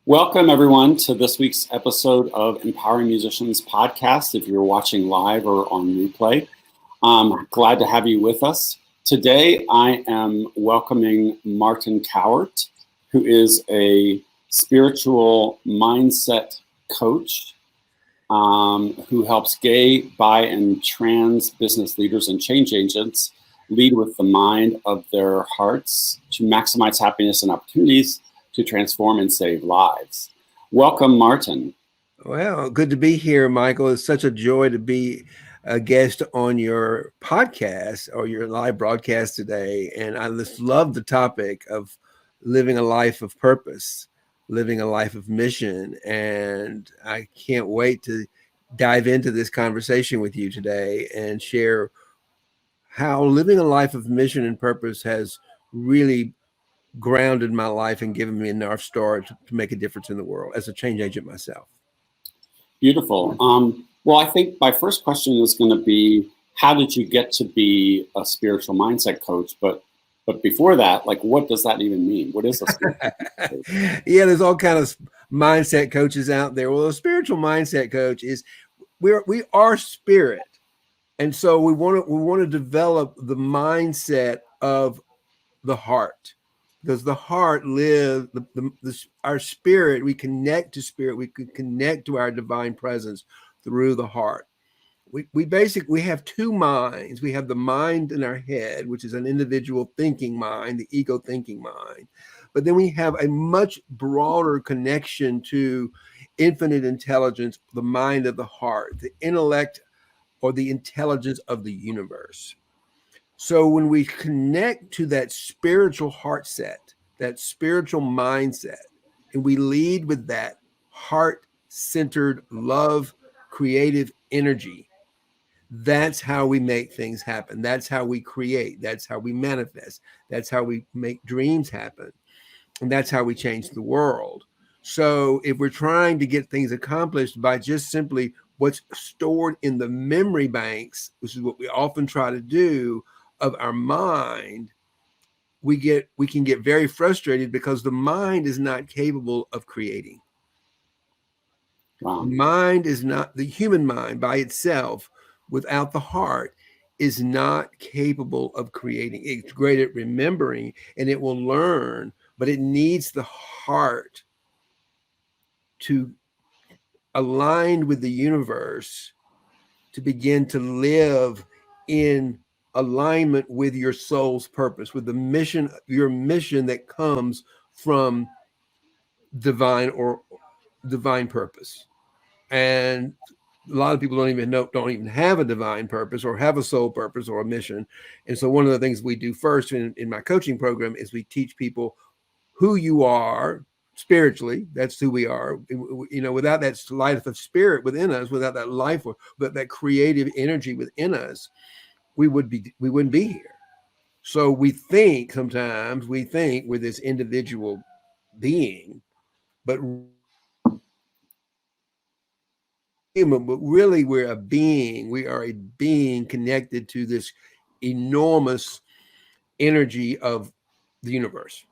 Welcome, everyone, to this week's episode of Empowering Musicians podcast. If you're watching live or on replay, I'm glad to have you with us. Today, I am welcoming Martin Cowart, who is a spiritual mindset coach who helps gay, bi, and trans business leaders and change agents lead with the mind of their hearts to maximize happiness and opportunities to transform and save lives. Welcome, Martin. Well, good to be here, Michael. It's such a joy to be a guest on your podcast or your live broadcast today. And I just love the topic of living a life of purpose, living a life of mission. And I can't wait to dive into this conversation with you today and share how living a life of mission and purpose has really grounded my life and given me a North Star to make a difference in the world as a change agent myself. Beautiful. Well, I think my first question is going to be, how did you get to be a spiritual mindset coach? But before that, like, what does that even mean? What is a spiritual mindset coach? Yeah, there's all kinds of mindset coaches out there. Well, a spiritual mindset coach is we are spirit. And so we want to develop the mindset of the heart. Because the heart lives, our spirit, we connect to spirit, we can connect to our divine presence through the heart. We have two minds. We have the mind in our head, which is an individual thinking mind, the ego thinking mind. But then we have a much broader connection to infinite intelligence, the mind of the heart, the intellect or the intelligence of the universe. So when we connect to that spiritual heart set, that spiritual mindset, and we lead with that heart-centered love, creative energy, that's how we make things happen. That's how we create. That's how we manifest. That's how we make dreams happen. And that's how we change the world. So if we're trying to get things accomplished by just simply what's stored in the memory banks, which is what we often try to do, of our mind, we can get very frustrated because the mind is not capable of creating. Wow. Mind is not, the human mind by itself without the heart is not capable of creating. It's great at remembering and it will learn, but it needs the heart to align with the universe to begin to live in alignment with your soul's purpose, with the mission, your mission that comes from divine purpose. And a lot of people don't even have a divine purpose or have a soul purpose or a mission. And so one of the things we do first in my coaching program is we teach people who you are spiritually. That's who we are. You know, without that life of spirit within us, without that life or that creative energy within us, we wouldn't be here. So sometimes we think we're this individual being, but really we're a being. We are a being connected to this enormous energy of the universe.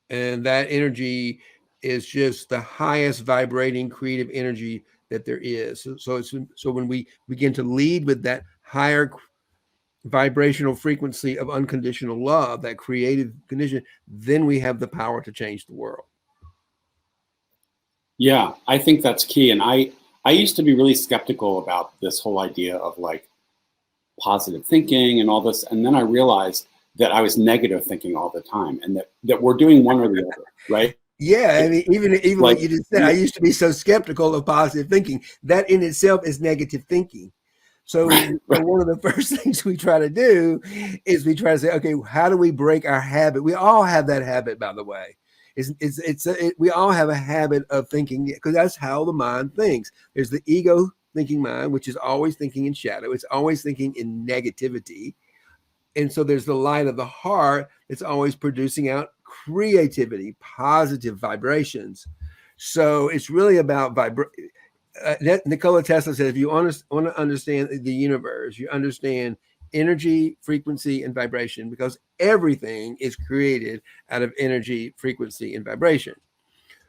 And that energy is just the highest vibrating creative energy that there is. So when we begin to lead with that higher vibrational frequency of unconditional love, that creative condition, then we have the power to change the world. Yeah, I think that's key. And I used to be really skeptical about this whole idea of like positive thinking and all this. And then I realized that I was negative thinking all the time and that we're doing one or the other, right? Yeah, I mean, even like, what you just said, I used to be so skeptical of positive thinking. That in itself is negative thinking. So one of the first things we try to do is we try to say, okay, how do we break our habit? We all have that habit, by the way. We all have a habit of thinking because that's how the mind thinks. There's the ego thinking mind, which is always thinking in shadow. It's always thinking in negativity. And so there's the light of the heart that's always producing out creativity, positive vibrations. So it's really about Nikola Tesla said, if you want to understand the universe, you understand energy, frequency, and vibration, because everything is created out of energy, frequency, and vibration.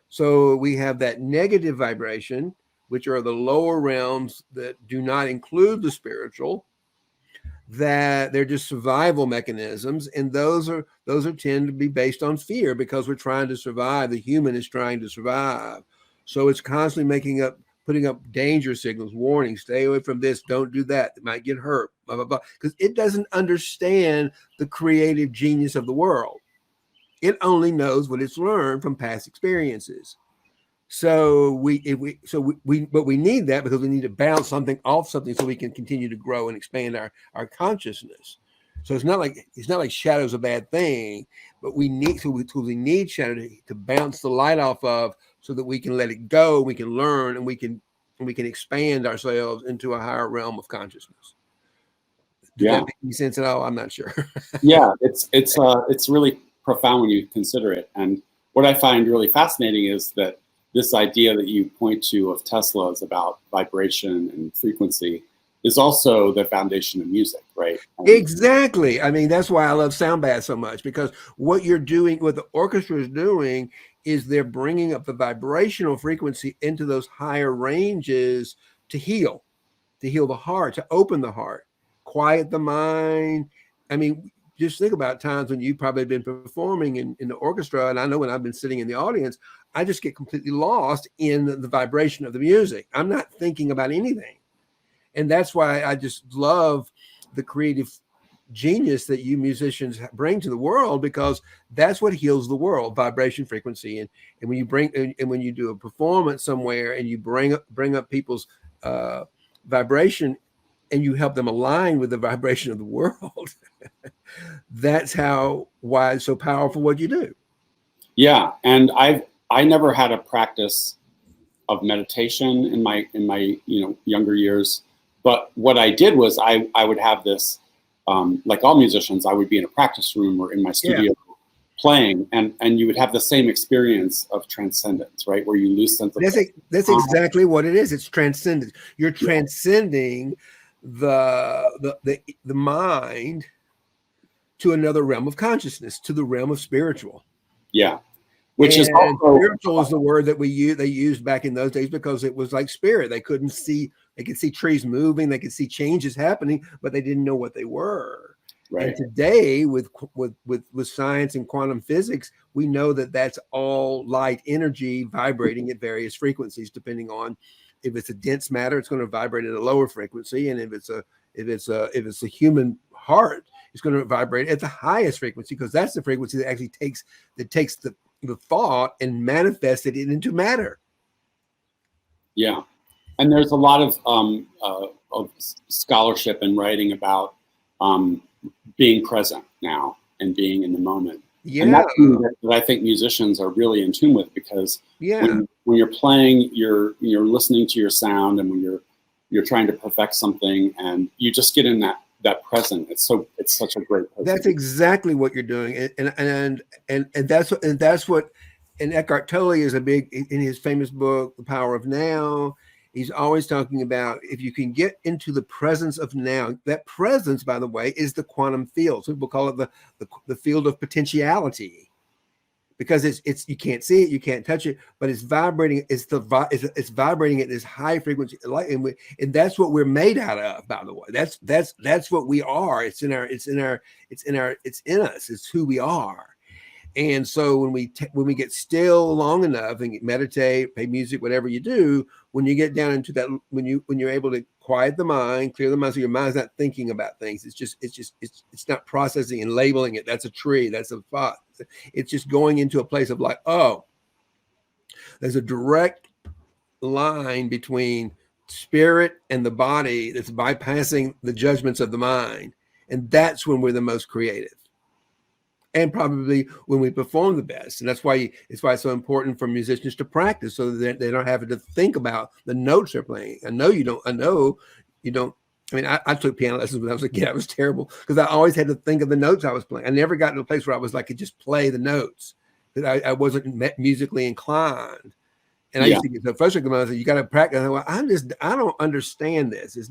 So we have that negative vibration, which are the lower realms that do not include the spiritual, that they're just survival mechanisms, and those are tend to be based on fear, because we're trying to survive. The human is trying to survive, so it's constantly putting up danger signals, warnings: stay away from this, don't do that, it might get hurt, blah blah blah, because it doesn't understand the creative genius of the world. It only knows what it's learned from past experiences. So we need that, because we need to bounce something off something so we can continue to grow and expand our consciousness. So it's not like shadow's a bad thing, but we need shadow to bounce the light off of, so that we can let it go, we can learn, and we can expand ourselves into a higher realm of consciousness. Does that make any sense at all? I'm not sure. Yeah, it's really profound when you consider it. And what I find really fascinating is that this idea that you point to of Tesla is about vibration and frequency is also the foundation of music, right? Exactly. I mean, that's why I love sound baths so much, because what the orchestra is doing is they're bringing up the vibrational frequency into those higher ranges to heal the heart, to open the heart, quiet the mind. I mean, just think about times when you've probably been performing in the orchestra, and I know when I've been sitting in the audience, I just get completely lost in the vibration of the music. I'm not thinking about anything. And that's why I just love the creative genius that you musicians bring to the world, because that's what heals the world: vibration, frequency. And when you do a performance somewhere and you bring up people's vibration, and you help them align with the vibration of the world, that's why it's so powerful what you do. Yeah, and I never had a practice of meditation in my younger years, but what I did was I would have this, like all musicians, I would be in a practice room or in my studio playing, and you would have the same experience of transcendence, right, where you lose sense of that's exactly what it is. It's transcendence. You're transcending the mind to another realm of consciousness, to the realm of spiritual. Yeah. Which is also spiritual is the word that they used back in those days, because it was like spirit. They could see trees moving, they could see changes happening, but they didn't know what they were. Right. And today, with science and quantum physics, we know that that's all light energy vibrating at various frequencies, depending on if it's a dense matter, it's going to vibrate at a lower frequency, and if it's a human heart, it's going to vibrate at the highest frequency, because that's the frequency that actually takes the thought and manifested it into matter. Yeah, and there's a lot of scholarship and writing about being present now and being in the moment. Yeah, and that's something that I think musicians are really in tune with, because when you're playing, you're listening to your sound, and when you're trying to perfect something, and you just get in that present. It's such a great present. That's exactly what you're doing, and that's what. And Eckhart Tolle is in his famous book, The Power of Now. He's always talking about, if you can get into the presence of now. That presence, by the way, is the quantum field. So people call it the field of potentiality, because it's you can't see it, you can't touch it, but it's vibrating. It's vibrating at this high frequency light, and that's what we're made out of. By the way, that's what we are. It's in us. It's who we are. And so when we get still long enough and meditate, play music, whatever you do, when you get down into that, when you're able to quiet the mind, clear the mind, so your mind's not thinking about things. It's not processing and labeling it. That's a tree. That's a thought. It's just going into a place of like, oh, there's a direct line between spirit and the body that's bypassing the judgments of the mind. And that's when we're the most creative. And probably when we perform the best. And that's why it's so important for musicians to practice, so that they don't have to think about the notes they're playing. I know you don't. I mean, I took piano lessons when I was a kid. I was terrible, because I always had to think of the notes I was playing. I never got to a place where I was like, could just play the notes, because I wasn't musically inclined. And I used to get so frustrated when I said, you got to practice. I don't understand this. It's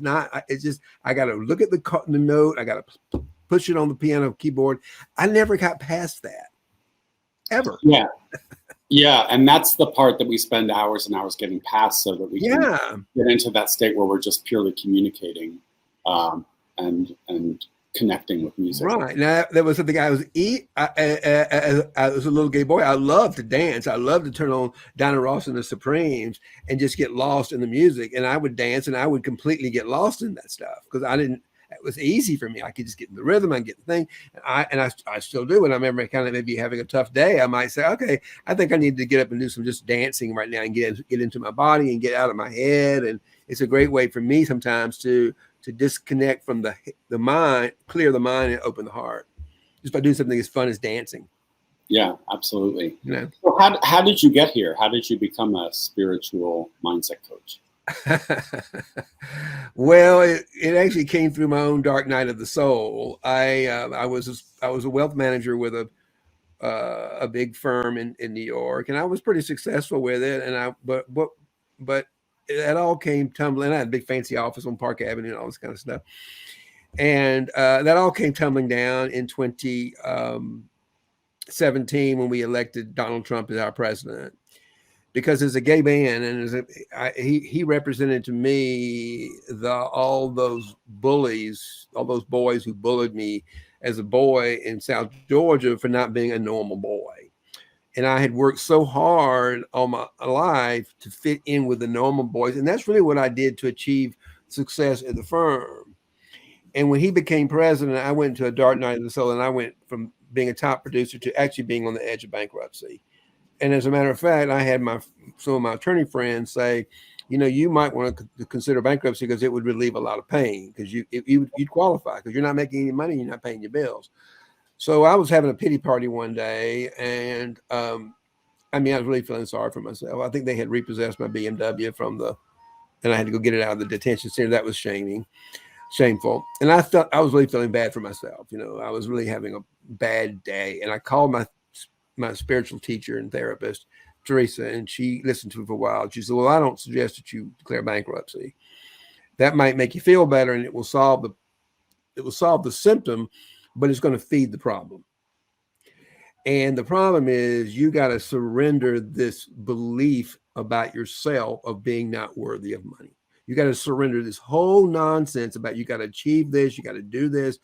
just, I got to look at the note. I got to push it on the piano keyboard. I never got past that, ever. Yeah. Yeah, and that's the part that we spend hours and hours getting past so that we can get into that state where we're just purely communicating and connecting with music. Right. Now, there was something I was I was a little gay boy. I loved to dance. I loved to turn on Dinah Ross and the Supremes and just get lost in the music. And I would dance and I would completely get lost in that stuff because it was easy for me. I could just get in the rhythm, I get the thing. And I still do. And I remember kind of maybe having a tough day. I might say, okay, I think I need to get up and do some just dancing right now and get into my body and get out of my head. And it's a great way for me sometimes to disconnect from the mind, clear the mind and open the heart just by doing something as fun as dancing. Yeah, absolutely. You know? So how did you get here? How did you become a spiritual mindset coach? Well, it actually came through my own dark night of the soul. I was a wealth manager with a big firm in New York, and I was pretty successful with it. And but it all came tumbling. I had a big fancy office on Park Avenue and all this kind of stuff. And that all came tumbling down in 2017 when we elected Donald Trump as our president. Because as a gay man, and he represented to me all those bullies, all those boys who bullied me as a boy in South Georgia for not being a normal boy. And I had worked so hard all my life to fit in with the normal boys. And that's really what I did to achieve success at the firm. And when he became president, I went into a dark night of the soul, and I went from being a top producer to actually being on the edge of bankruptcy. And as a matter of fact, I had some of my attorney friends say, you might want to consider bankruptcy because it would relieve a lot of pain because you'd qualify because you're not making any money, you're not paying your bills. So I was having a pity party one day, and I was really feeling sorry for myself. I think they had repossessed my BMW and I had to go get it out of the detention center. That was shameful. And I was really feeling bad for myself. I was really having a bad day, and I called my spiritual teacher and therapist, Teresa, and she listened to me for a while. She said, well, I don't suggest that you declare bankruptcy. That might make you feel better, and it will solve the symptom, but it's going to feed the problem. And the problem is you got to surrender this belief about yourself of being not worthy of money. You got to surrender this whole nonsense about you got to achieve this, you got to do this,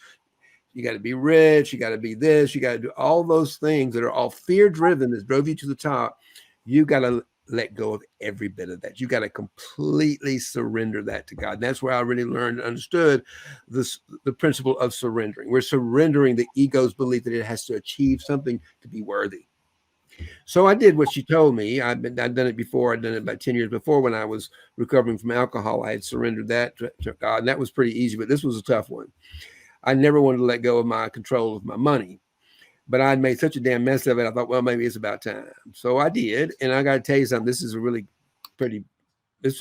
you got to be rich, you got to be this, you got to do all those things that are all fear-driven that drove you to the top. You got to let go of every bit of that. You got to completely surrender that to God. And that's where I really learned and understood the principle of surrendering. We're surrendering the ego's belief that it has to achieve something to be worthy. So I did what she told me. I'd done it before. I'd done it about 10 years before when I was recovering from alcohol. I had surrendered that to God, and that was pretty easy, but this was a tough one. I never wanted to let go of my control of my money, but I'd made such a damn mess of it. I thought, well, maybe it's about time. So I did. And I got to tell you something, this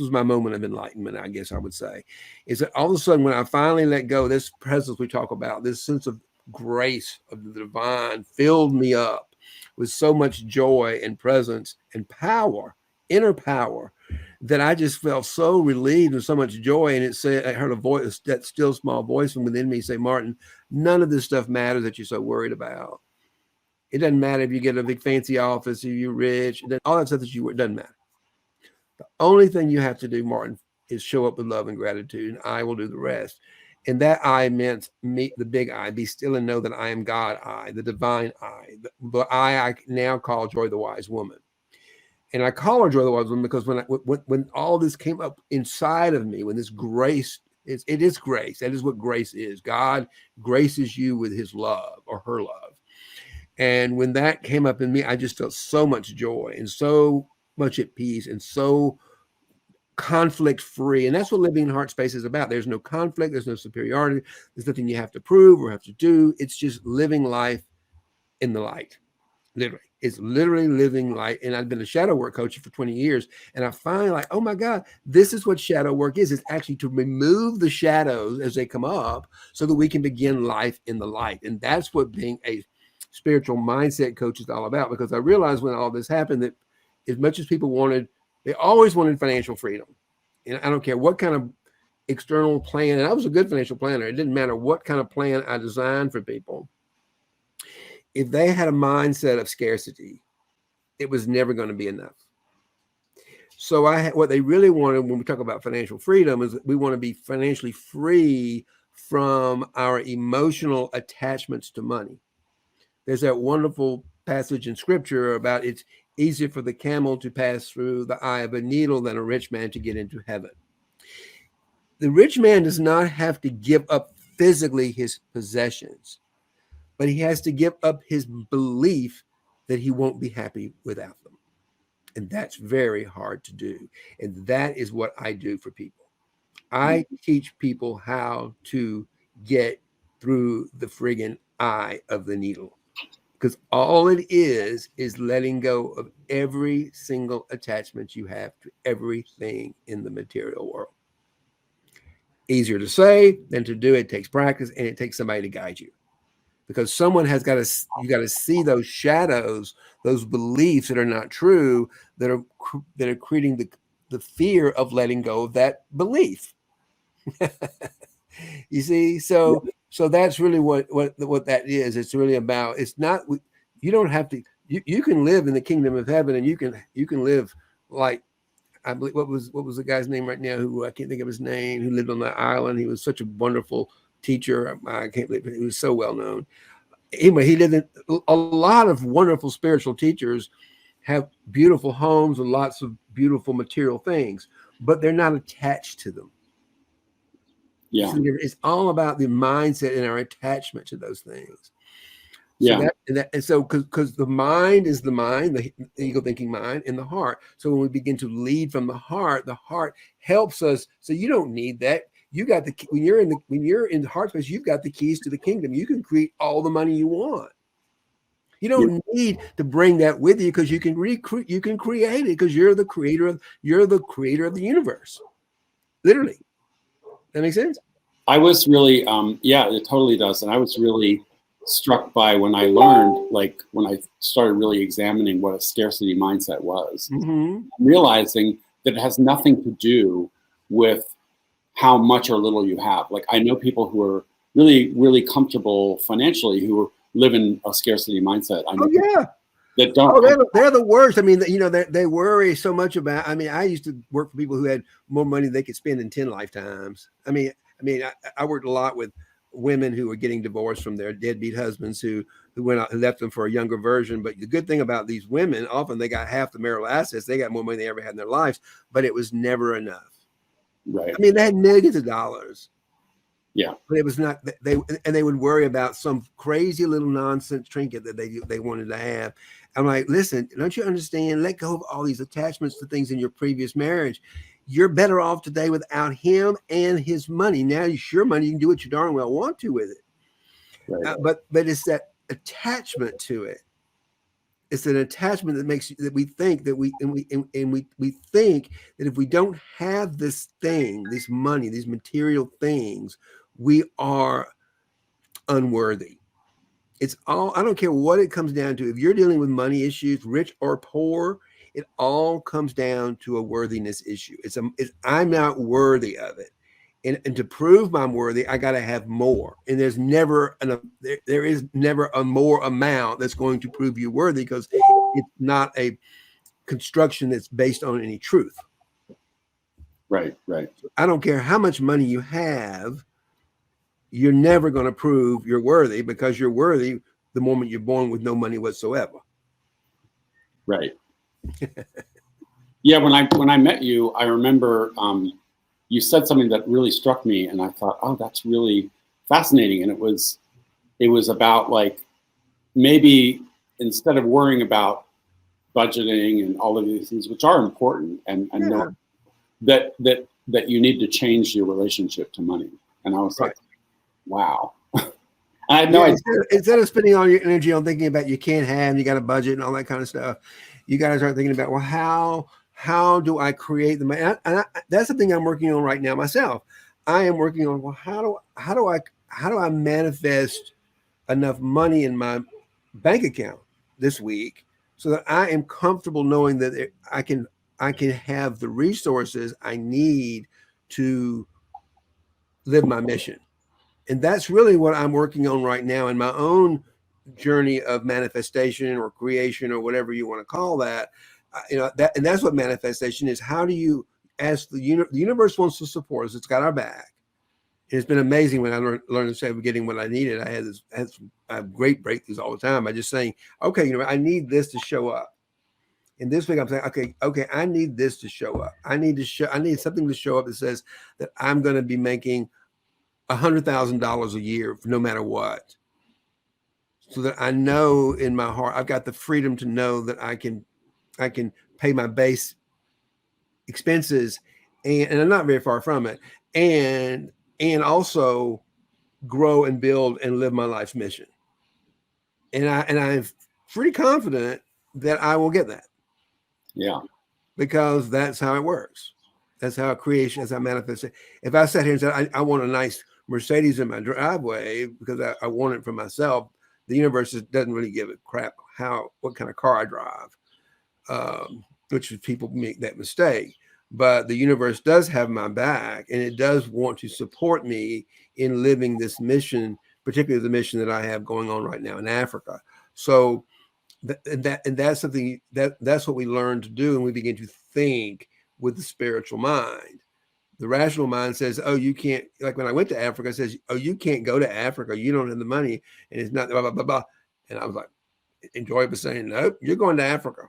was my moment of enlightenment, I guess I would say, is that all of a sudden, when I finally let go, this presence we talk about, this sense of grace of the divine filled me up with so much joy and presence and power, inner power, that I just felt so relieved and so much joy. And it said, I heard a voice, that still small voice from within me say, Martin, none of this stuff matters that you're so worried about. It doesn't matter if you get a big fancy office, if you're rich, all that stuff that it doesn't matter. The only thing you have to do, Martin, is show up with love and gratitude, and I will do the rest. And that I meant me, the big I, be still and know that I am God, I, the divine I, the I now call Joy the Wise Woman. And I call her Joy the Wise Woman because when all this came up inside of me, when this grace, it is grace. That is what grace is. God graces you with his love or her love. And when that came up in me, I just felt so much joy and so much at peace and so conflict free. And that's what living in heart space is about. There's no conflict. There's no superiority. There's nothing you have to prove or have to do. It's just living life in the light. Literally. It's literally living light. And I've been a shadow work coach for 20 years. And I finally like, oh my God, this is what shadow work is. It's actually to remove the shadows as they come up so that we can begin life in the light. And that's what being a spiritual mindset coach is all about. Because I realized when all this happened that as much as people wanted, they always wanted financial freedom. And I don't care what kind of external plan. And I was a good financial planner. It didn't matter what kind of plan I designed for people. If they had a mindset of scarcity, it was never going to be enough. So what they really wanted when we talk about financial freedom is that we want to be financially free from our emotional attachments to money. There's that wonderful passage in scripture about it's easier for the camel to pass through the eye of a needle than a rich man to get into heaven. The rich man does not have to give up physically his possessions, but he has to give up his belief that he won't be happy without them. And that's very hard to do. And that is what I do for people. I teach people how to get through the friggin' eye of the needle. Because all it is letting go of every single attachment you have to everything in the material world. Easier to say than to do. It takes practice, and it takes somebody to guide you. Because someone has got to, you got to see those shadows, those beliefs that are not true, that are creating the fear of letting go of that belief. You see, so that's really what that is. It's really about. It's not. You don't have to. You can live in the kingdom of heaven, and you can live like, I believe, what was the guy's name right now? Who I can't think of his name. Who lived on that island? He was such a wonderful teacher. I can't believe it. He was so well known. Anyway, he lived in a lot of wonderful spiritual teachers have beautiful homes and lots of beautiful material things, but they're not attached to them. Yeah. So it's all about the mindset and our attachment to those things. So yeah. So because the mind is the mind, the ego thinking mind, and the heart. So when we begin to lead from the heart helps us. So you don't need that. You got the, when you're in the heart space, you've got the keys to the kingdom. You can create all the money you want. You don't need to bring that with you, because you can create it, because you're the creator of the universe. Literally. That makes sense? I was really, yeah, it totally does. And I was really struck by when I learned, like when I started really examining what a scarcity mindset was, realizing that it has nothing to do with how much or little you have. Like, I know people who are really, really comfortable financially who live in a scarcity mindset. I know that don't. They're the worst. I mean, they worry so much about. I mean, I used to work for people who had more money they could spend in 10 lifetimes. I mean, I worked a lot with women who were getting divorced from their deadbeat husbands who went out and left them for a younger version. But the good thing about these women, often they got half the marital assets. They got more money than they ever had in their lives, but it was never enough. Right. I mean, they had millions of dollars. Yeah. But it was not. They would worry about some crazy little nonsense trinket that they wanted to have. I'm like, listen, don't you understand? Let go of all these attachments to things in your previous marriage. You're better off today without him and his money. Now it's your money. You can do what you darn well want to with it. Right. But it's that attachment to it. It's an attachment that makes that we think that we think that if we don't have this thing, this money, these material things, we are unworthy. It's all, I don't care what it comes down to. If you're dealing with money issues, rich or poor, it all comes down to a worthiness issue. It's I'm not worthy of it. And to prove I'm worthy, I got to have more. And there's never there is never a more amount that's going to prove you worthy, because it's not a construction that's based on any truth. Right. I don't care how much money you have, you're never going to prove you're worthy, because you're worthy the moment you're born with no money whatsoever. Right. Yeah. When I met you, I remember you said something that really struck me, and I thought, oh, that's really fascinating. And it was about, like, maybe instead of worrying about budgeting and all of these things, which are important, and know that you need to change your relationship to money. And I was like, wow. I had no idea. Instead of spending all your energy on thinking about you can't have, you got a budget and all that kind of stuff, you got to start thinking about, well, how do I create the money? And that's the thing I'm working on right now myself. I am working on, well, how do I manifest enough money in my bank account this week so that I am comfortable knowing that I can have the resources I need to live my mission. And that's really what I'm working on right now in my own journey of manifestation or creation or whatever you want to call that. And that's what manifestation is. How do you, as the universe wants to support us, it's got our back. And it's been amazing when I learned to say I'm getting what I needed. I have great breakthroughs all the time by just saying, okay, I need this to show up. And this week I'm saying, okay, I need this to show up. I need something to show up that says that I'm going to be making $100,000 a year, no matter what. So that I know in my heart, I've got the freedom to know that I can pay my base expenses, and I'm not very far from it, and also grow and build and live my life's mission. And I'm pretty confident that I will get that. Yeah. Because that's how it works. That's how creation, that's how manifestation. If I sat here and said, I want a nice Mercedes in my driveway because I want it for myself, the universe doesn't really give a crap what kind of car I drive, which is people make that mistake. But the universe does have my back, and it does want to support me in living this mission, particularly the mission that I have going on right now in Africa. So that's something that's what we learn to do, and we begin to think with the spiritual mind. The rational mind says, oh, you can't, like when I went to Africa, it says, oh, you can't go to Africa. You don't have the money. And it's not blah, blah, blah, blah. And I was like, Joy was saying, nope, you're going to Africa.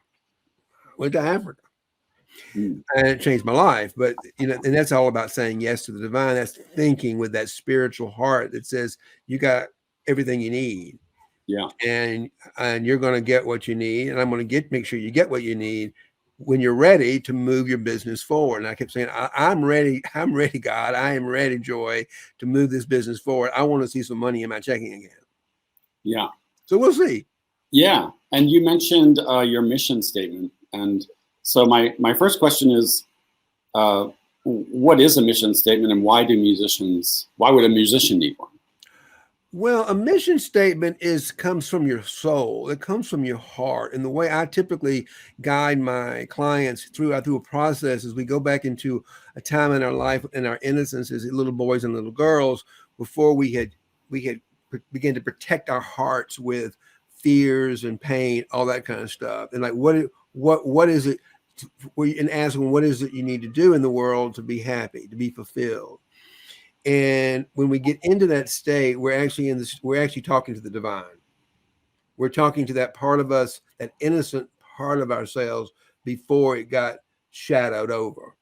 I went to Africa. And it changed my life. But, and that's all about saying yes to the divine. That's thinking with that spiritual heart that says you got everything you need. Yeah. And you're going to get what you need. And I'm going to make sure you get what you need when you're ready to move your business forward. And I kept saying, I'm ready, God. I am ready, Joy, to move this business forward. I want to see some money in my checking again. Yeah. So we'll see. Yeah. And you mentioned your mission statement. And so my first question is, what is a mission statement, and why would a musician need one? Well, a mission statement comes from your soul. It comes from your heart. And the way I typically guide my clients through a process is we go back into a time in our life, in our innocence as little boys and little girls, before we had began to protect our hearts with fears and pain, all that kind of stuff. And like, what is it? And asking, what is it you need to do in the world to be happy, to be fulfilled? And when we get into that state, we're actually talking to the divine. We're talking to that part of us, that innocent part of ourselves before it got shadowed over.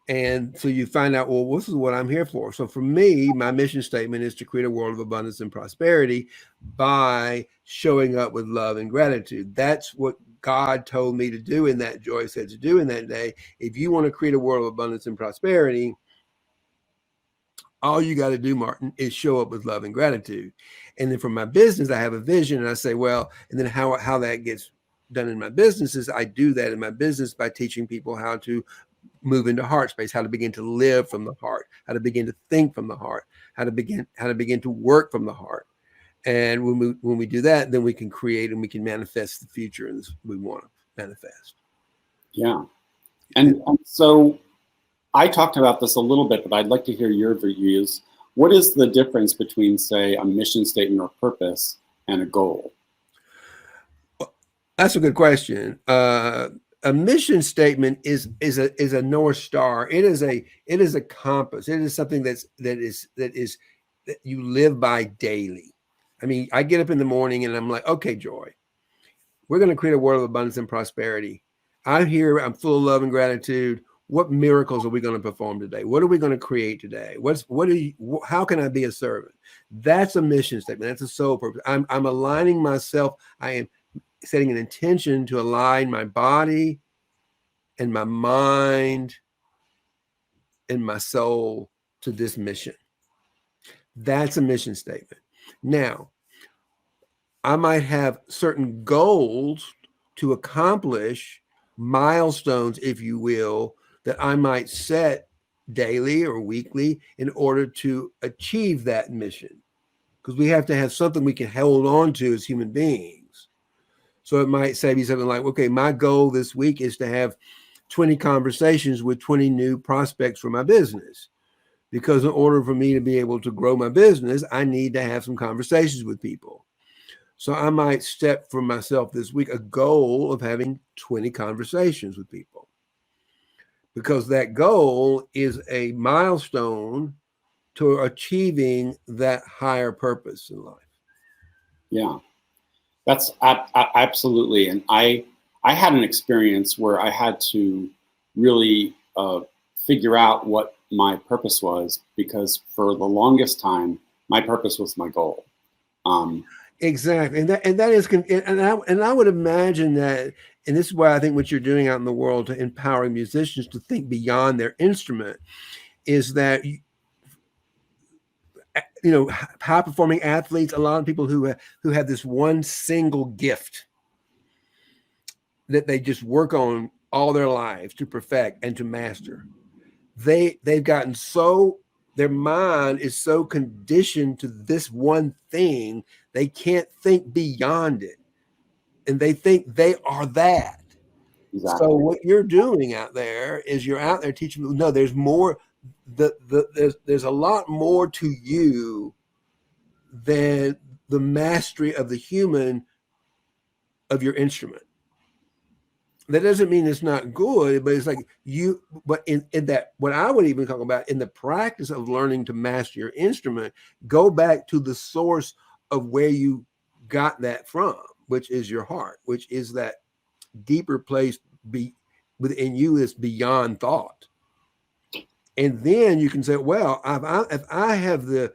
And so you find out, well, this is what I'm here for. So for me, my mission statement is to create a world of abundance and prosperity by showing up with love and gratitude. That's what God told me to do in that, Joy said to do in that day. If you want to create a world of abundance and prosperity, all you got to do, Martin, is show up with love and gratitude. And then for my business, I have a vision, and I say, well, and then how that gets done in my business is I do that in my business by teaching people how to move into heart space, how to begin to live from the heart, how to begin to think from the heart, how to begin to work from the heart. And when we do that, then we can create and we can manifest the future we want to manifest. Yeah. And so I talked about this a little bit, but I'd like to hear your views. What is the difference between, say, a mission statement or purpose and a goal? That's a good question. A mission statement is a North Star. It is a compass. It is something that you live by daily. I mean, I get up in the morning and I'm like, okay, Joy, we're going to create a world of abundance and prosperity. I'm here. I'm full of love and gratitude. What miracles are we going to perform today? What are we going to create today? How can I be a servant? That's a mission statement. That's a soul purpose. I'm aligning myself. I am setting an intention to align my body and my mind and my soul to this mission. That's a mission statement. Now, I might have certain goals to accomplish, milestones, if you will, that I might set daily or weekly in order to achieve that mission. Because we have to have something we can hold on to as human beings. So it might say be something like, okay, my goal this week is to have 20 conversations with 20 new prospects for my business. Because in order for me to be able to grow my business, I need to have some conversations with people. So I might set for myself this week a goal of having 20 conversations with people, because that goal is a milestone to achieving that higher purpose in life. Yeah, that's absolutely. And I had an experience where I had to really figure out what my purpose was, because for the longest time, my purpose was my goal. Exactly, and that is, and I would imagine that, and this is why I think what you're doing out in the world to empower musicians to think beyond their instrument is that, high performing athletes, a lot of people who have this one single gift that they just work on all their lives to perfect and to master. They've gotten so, their mind is so conditioned to this one thing, they can't think beyond it. And they think they are that. Exactly. So what you're doing out there is you're out there teaching them, no, there's more, there's a lot more to you than the mastery of the human of your instrument. That doesn't mean it's not good, but it's like but in that, what I would even talk about in the practice of learning to master your instrument, go back to the source of where you got that from, which is your heart, which is that deeper place within you is beyond thought. And then you can say, well, if I have the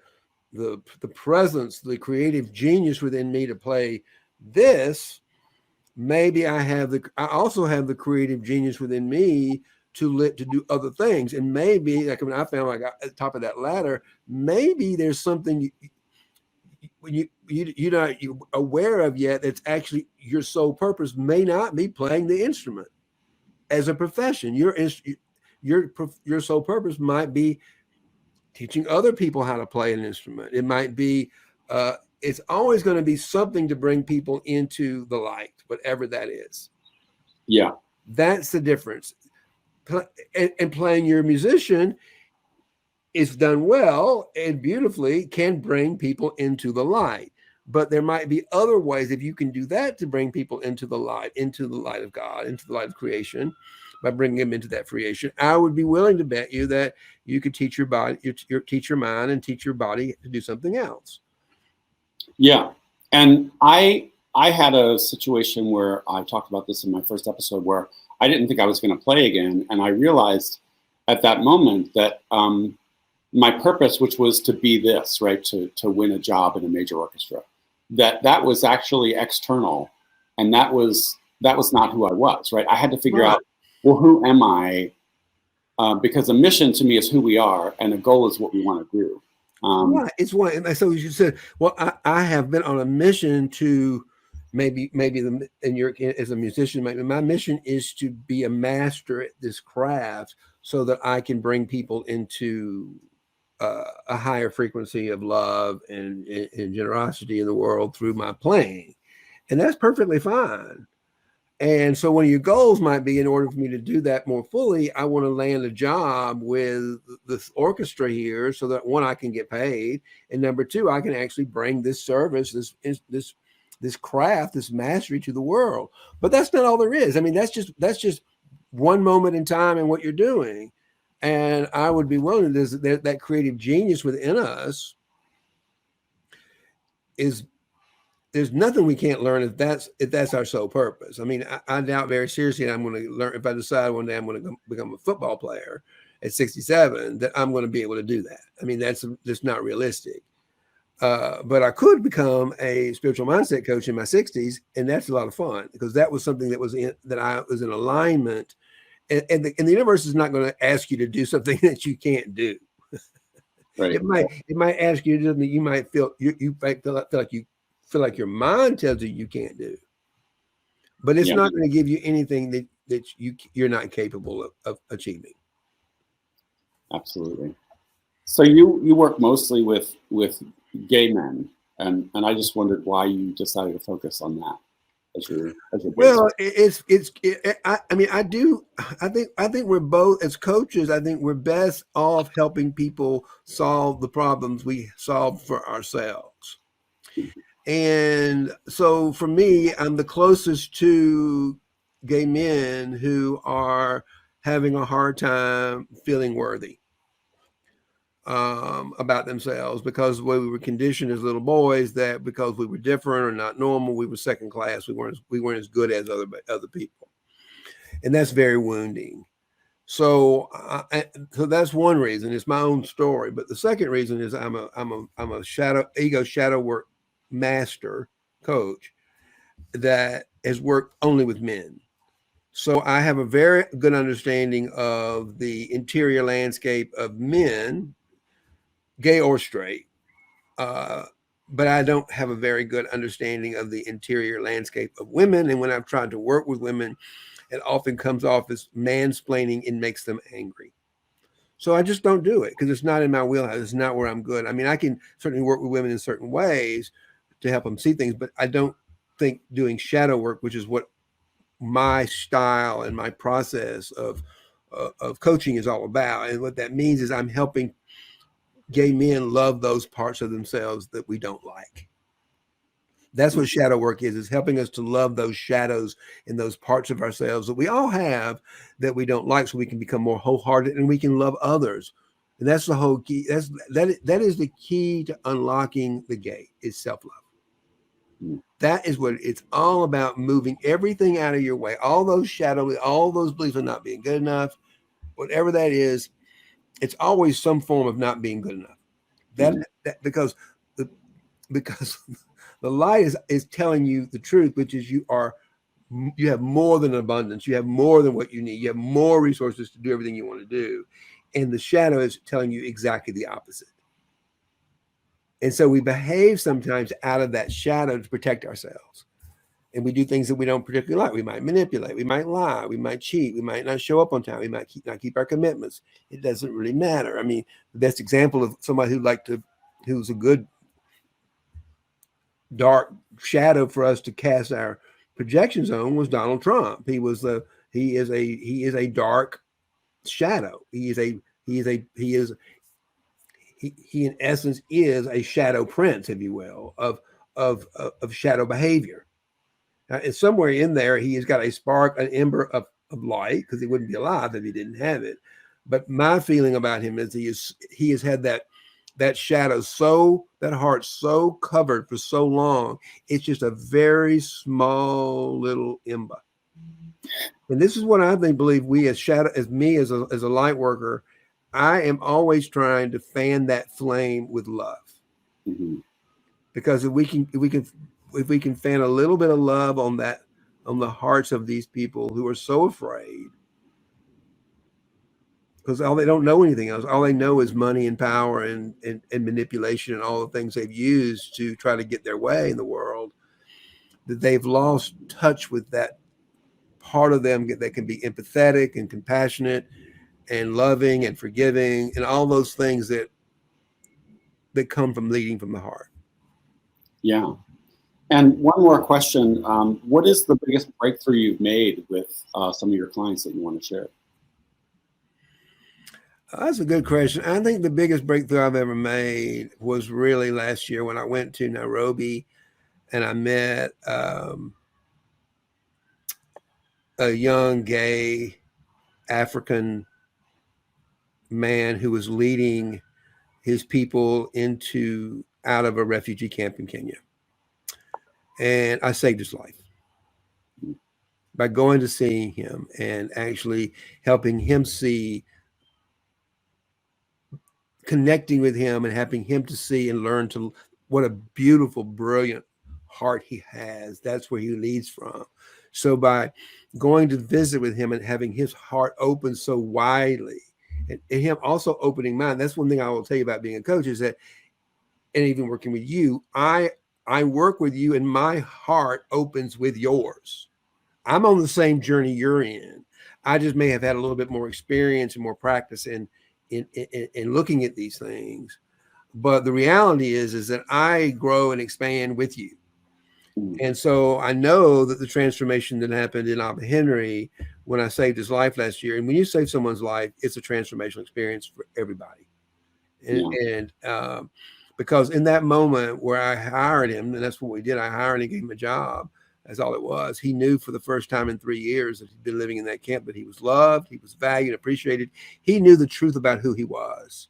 presence, the creative genius within me to play this, maybe I also have the creative genius within me to do other things. And maybe, like when I found like at the top of that ladder, maybe there's something you're not aware of yet that's actually your sole purpose may not be playing the instrument as a profession. Your sole purpose might be teaching other people how to play an instrument. It might be it's always going to be something to bring people into the light, whatever that is. Yeah. That's the difference. And playing your musician, if done well and beautifully, can bring people into the light. But there might be other ways, if you can do that, to bring people into the light of God, into the light of creation, by bringing them into that creation. I would be willing to bet you that you could teach your body, teach your mind, and teach your body to do something else. Yeah. And I had a situation where I talked about this in my first episode, where I didn't think I was going to play again. And I realized at that moment that my purpose, which was to be this, right, to win a job in a major orchestra, that was actually external. And that was not who I was, right? I had to figure out, well, who am I? Because a mission to me is who we are, and a goal is what we want to do. Right. It's one. So you said, well, I have been on a mission to maybe as a musician, maybe my mission is to be a master at this craft so that I can bring people into a higher frequency of love and generosity in the world through my playing. And that's perfectly fine. And so one of your goals might be, in order for me to do that more fully, I want to land a job with this orchestra here so that, one, I can get paid, and number two, I can actually bring this service, this craft, this mastery to the world. But that's not all there is. I mean, that's just one moment in time in what you're doing. And I would be willing to, that creative genius within us is, there's nothing we can't learn if that's our sole purpose. I mean, I doubt very seriously that I'm going to learn, if I decide one day I'm going to become a football player at 67, that I'm going to be able to do that. I mean, that's just not realistic. But I could become a spiritual mindset coach in my 60s, and that's a lot of fun, because that was something that I was in alignment. And the universe is not going to ask you to do something that you can't do. Right. It might ask you to do something you might feel like your mind tells you can't do, but it's not going to give you anything that you're not capable of achieving. Absolutely. So you work mostly with gay men, and I just wondered why you decided to focus on that as your well, I think we're both, as coaches, I think we're best off helping people solve the problems we solve for ourselves. And so for me, I'm the closest to gay men who are having a hard time feeling worthy about themselves, because the way we were conditioned as little boys, that because we were different or not normal, we were second class. We weren't as good as other people, and that's very wounding. So, so that's one reason. It's my own story. But the second reason is I'm a shadow work master coach that has worked only with men. So I have a very good understanding of the interior landscape of men, gay or straight. But I don't have a very good understanding of the interior landscape of women. And when I've tried to work with women, it often comes off as mansplaining and makes them angry. So I just don't do it because it's not in my wheelhouse. It's not where I'm good. I mean, I can certainly work with women in certain ways to help them see things, but I don't think doing shadow work, which is what my style and my process of coaching is all about. And what that means is I'm helping gay men love those parts of themselves that we don't like. That's what shadow work is helping us to love those shadows and those parts of ourselves that we all have that we don't like, so we can become more wholehearted and we can love others. And that's the whole key. That is the key to unlocking the gate, is self-love. That is what it's all about, moving everything out of your way. All those beliefs of not being good enough, whatever that is, it's always some form of not being good enough. That because the lie is telling you the truth, which is you have more than abundance. You have more than what you need. You have more resources to do everything you want to do. And the shadow is telling you exactly the opposite. And so we behave sometimes out of that shadow to protect ourselves. And we do things that we don't particularly like. We might manipulate. We might lie. We might cheat. We might not show up on time. We might not keep our commitments. It doesn't really matter. I mean, the best example of somebody who's a good dark shadow for us to cast our projections on was Donald Trump. He is a dark shadow. He in essence is a shadow prince, if you will, of shadow behavior. Now, and somewhere in there, he has got a spark, an ember of light, because he wouldn't be alive if he didn't have it. But my feeling about him is he has had that shadow, that heart so covered for so long, it's just a very small little ember. And this is what I believe we as a light worker, I am always trying to fan that flame with love. Mm-hmm. Because if we can fan a little bit of love on the hearts of these people who are so afraid, because they don't know anything else. All they know is money and power and manipulation and all the things they've used to try to get their way in the world, that they've lost touch with that part of them that can be empathetic and compassionate and loving and forgiving and all those things that come from leading from the heart. Yeah. And one more question. What is the biggest breakthrough you've made with some of your clients that you want to share? That's a good question. I think the biggest breakthrough I've ever made was really last year when I went to Nairobi and I met a young gay African man who was leading his people out of a refugee camp in Kenya. And I saved his life by going to see him and actually helping him see, connecting with him and helping him to see and learn to what a beautiful, brilliant heart he has. That's where he leads from. So by going to visit with him and having his heart open so widely, and him also opening mine, that's one thing I will tell you about being a coach is that, and even working with you, I work with you and my heart opens with yours. I'm on the same journey you're in. I just may have had a little bit more experience and more practice in looking at these things. But the reality is that I grow and expand with you. And so I know that the transformation that happened in Abba Henry when I saved his life last year, and when you save someone's life, it's a transformational experience for everybody. because in that moment where I hired him, and that's what we did, I hired and gave him a job. That's all it was. He knew for the first time in 3 years that he'd been living in that camp that he was loved, he was valued, appreciated. He knew the truth about who he was.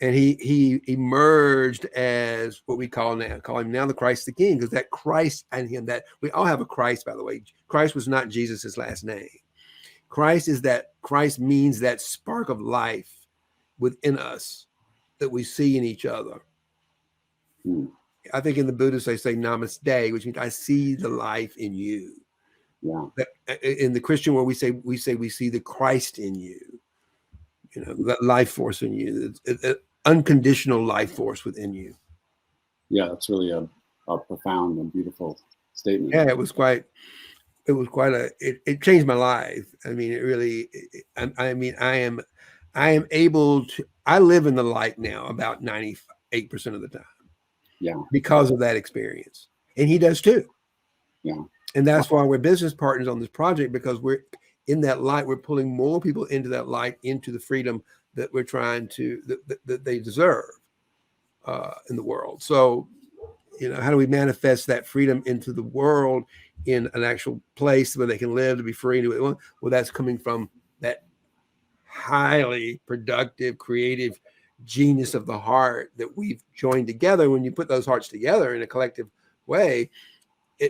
And he emerged as what we call him now the Christ the King, because that Christ and him, that we all have a Christ, by the way. Christ was not Jesus's last name. Christ means that spark of life within us that we see in each other. I think in the Buddhists, they say namaste, which means I see the life in you. Yeah. In the Christian world, we say we see the Christ in you. You know, that life force in you, unconditional life force within you. Yeah, that's really a profound and beautiful statement. Yeah, it changed my life. I mean, it really, I am able to, I live in the light now about 98% of the time. Yeah. Because of that experience. And he does too. Yeah. And that's why we're business partners on this project, because we're in that light. We're pulling more people into that light, into the freedom that we're trying to, that they deserve in the world. So, you know, how do we manifest that freedom into the world in an actual place where they can live, to be free? Well, that's coming from that highly productive, creative genius of the heart that we've joined together. When you put those hearts together in a collective way,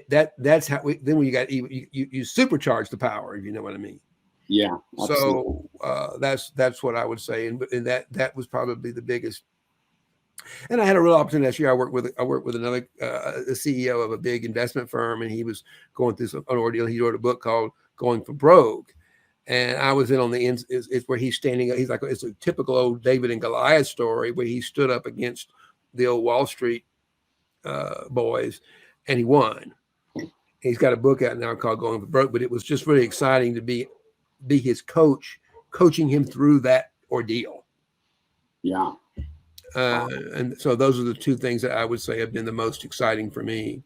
that's how then when you supercharge the power, if you know what I mean. Yeah, absolutely. So that's what I would say, and that was probably the biggest. And I had a real opportunity last year. I worked with another a CEO of a big investment firm, and he was going through an ordeal. He wrote a book called Going for Broke. And I was in on the end, is where he's standing. He's like, it's a typical old David and Goliath story where he stood up against the old Wall Street boys, and he won. He's got a book out now called Going for Broke, but it was just really exciting to be his coach, coaching him through that ordeal. Yeah. And so those are the two things that I would say have been the most exciting for me.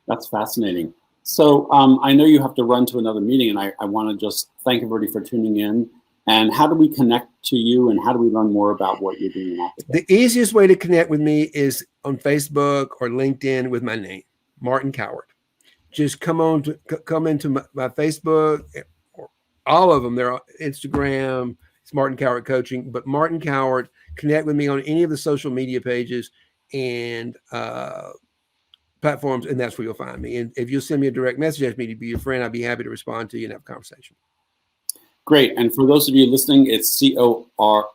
That's fascinating. So I know you have to run to another meeting, and I want to just thank everybody for tuning in. And how do we connect to you, and how do we learn more about what you're doing in Africa? The easiest way to connect with me is on Facebook or LinkedIn with my name, Martin Cowart. Just come into my Facebook, all of them. They're on Instagram. It's Martin Cowart Coaching, but Martin Cowart. Connect with me on any of the social media pages and platforms, and that's where you'll find me. And if you'll send me a direct message, ask me to be your friend, I'd be happy to respond to you and have a conversation. Great. And for those of you listening, it's COWART,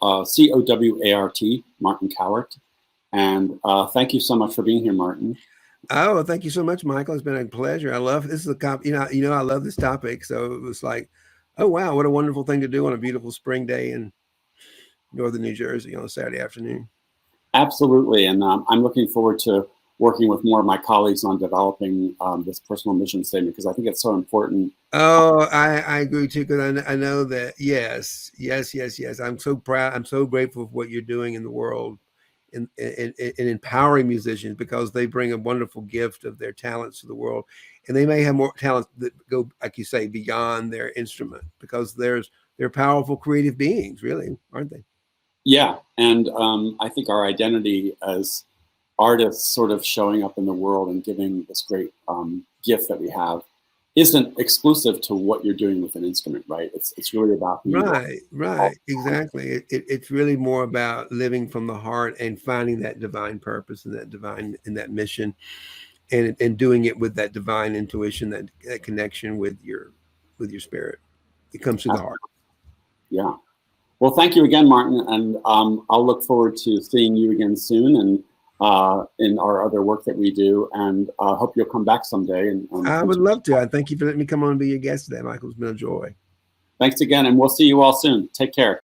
Martin Cowart. And thank you so much for being here, Martin. Oh, thank you so much, Michael. It's been a pleasure. I love this. I love this topic. So it was like, oh wow, what a wonderful thing to do on a beautiful spring day in northern New Jersey on a Saturday afternoon. Absolutely. And I'm looking forward to working with more of my colleagues on developing this personal mission statement, because I think it's so important. Oh, I agree too, because I know that, yes. I'm so proud. I'm so grateful for what you're doing in the world in empowering musicians, because they bring a wonderful gift of their talents to the world. And they may have more talents that go, like you say, beyond their instrument, because they're powerful, creative beings, really, aren't they? Yeah. And I think our identity as artists sort of showing up in the world and giving this great gift that we have isn't exclusive to what you're doing with an instrument, right? It's really about right, exactly. It's really more about living from the heart and finding that divine purpose and that mission, and doing it with that divine intuition, that connection with your spirit. It comes through the heart. Yeah. Well, thank you again, Martin, and I'll look forward to seeing you again soon, and in our other work that we do, and hope you'll come back someday. And I would love to. I thank you for letting me come on and be your guest today, Michael. It's been a joy. Thanks again, and we'll see you all soon. Take care.